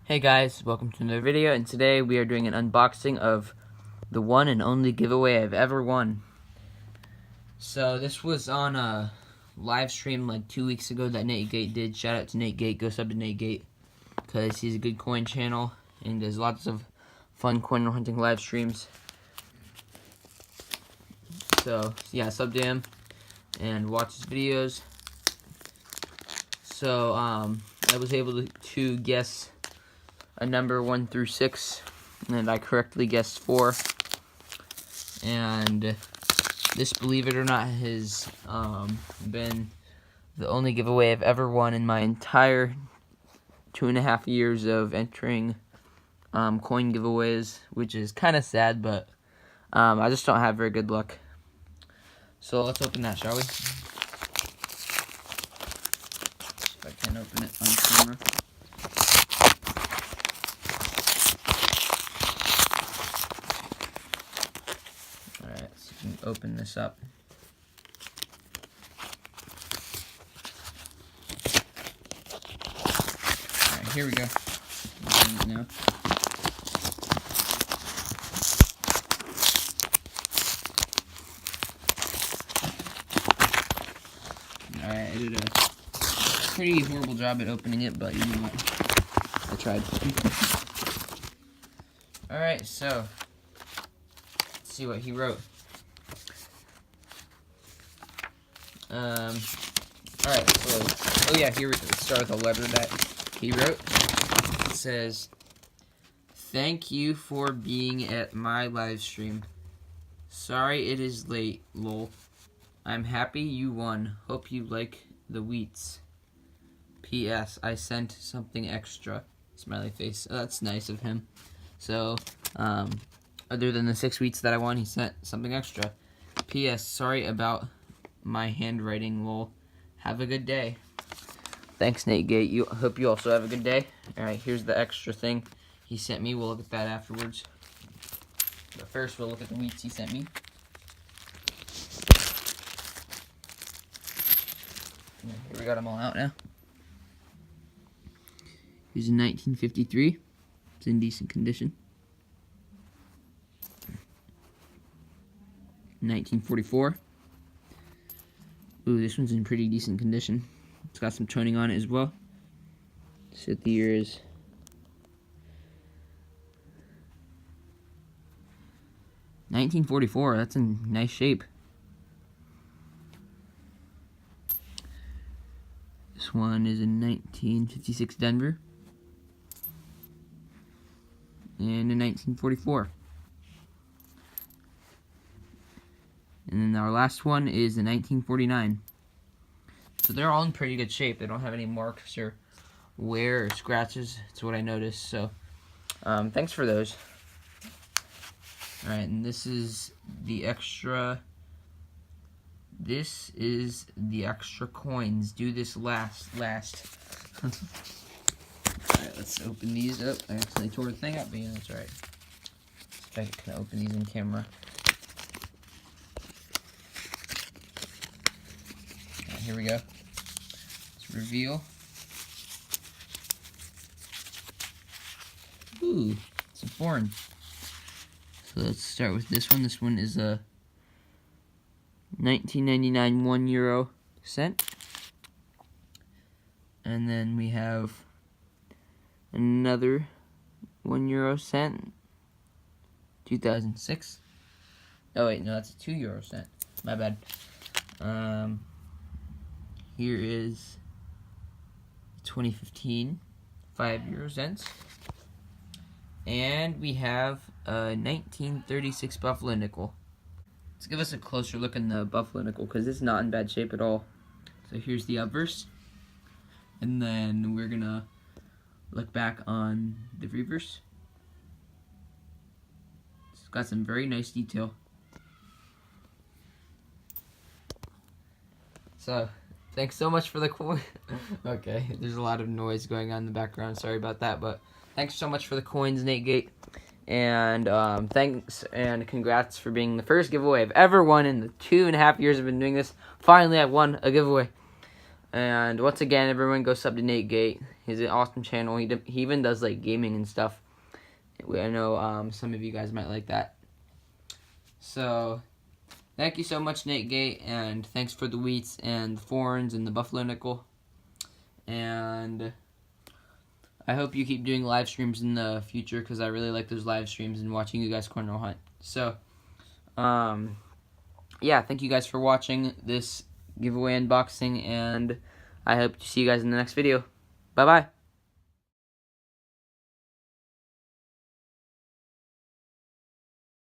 Hey guys, welcome to another video, and today we are doing an unboxing of the one and only giveaway I've ever won. So this was on a live stream like 2 weeks ago that Nate Gate did. Shout out to Nate Gate, go sub to Nate Gate, because he's a good coin channel and does lots of fun coin hunting live streams. So yeah, sub to him and watch his videos. So I was able to guess a number 1 through 6, and I correctly guessed 4. And this, believe it or not, has been the only giveaway I've ever won in my entire 2.5 years of entering coin giveaways, which is kind of sad, but I just don't have very good luck. So let's open that, shall we? See if I can open it on camera. Alright, so you can open this up. Alright, here we go. Now. Alright, I did a pretty horrible job at opening it, but you know what? I tried. Alright, so let's see what he wrote. Alright, so, oh yeah, here we go. Let's start with a letter that he wrote. It says, "Thank you for being at my live stream. Sorry it is late, lol. I'm happy you won. Hope you like the wheats. P.S. I sent something extra." Smiley face. Oh, that's nice of him. So, other than the 6 wheats that I won, he sent something extra. P.S. Sorry about my handwriting, lol. Have a good day. Thanks, Nate Gate. Hope you also have a good day. Alright, here's the extra thing he sent me. We'll look at that afterwards. But first, we'll look at the wheats he sent me. Here we got them all out now. Here's a 1953. It's in decent condition. 1944. Ooh, this one's in pretty decent condition. It's got some toning on it as well. Let's see what the year is. $1944. That's in nice shape. This one is in 1956 Denver. And in 1944. And then our last one is in 1949. So they're all in pretty good shape. They don't have any marks or wear or scratches. That's what I noticed. So thanks for those. Alright, and this is the extra. This is the extra coins. Do this last. Alright, let's open these up. I accidentally tore the thing up, but yeah, that's alright. Let's try to open these in camera. Alright, here we go. Let's reveal. Ooh, it's a foreign. So let's start with this one. This one is a 1999 €1 cent. And then we have another €1 cent. 2006. Oh wait, no, that's a €2 cent. My bad. Here is 2015 €5 cents. And we have a 1936 Buffalo nickel. Let's give us a closer look in the Buffalo nickel, because it's not in bad shape at all. So here's the obverse. And then we're gonna look back on the reverse. It's got some very nice detail. So, thanks so much for the coin. Okay, there's a lot of noise going on in the background. Sorry about that, but thanks so much for the coins, Nate Gate. And thanks and congrats for being the first giveaway I've ever won in the 2.5 years I've been doing this. Finally, I won a giveaway. And once again, everyone go sub to Nate Gate. He's an awesome channel. He even does like gaming and stuff. I know some of you guys might like that. So thank you so much, Nate Gate, and thanks for the wheats and the foreigns and the buffalo nickel. And I hope you keep doing live streams in the future, because I really like those live streams and watching you guys cornhole hunt. So, yeah, thank you guys for watching this giveaway unboxing, and I hope to see you guys in the next video. Bye-bye.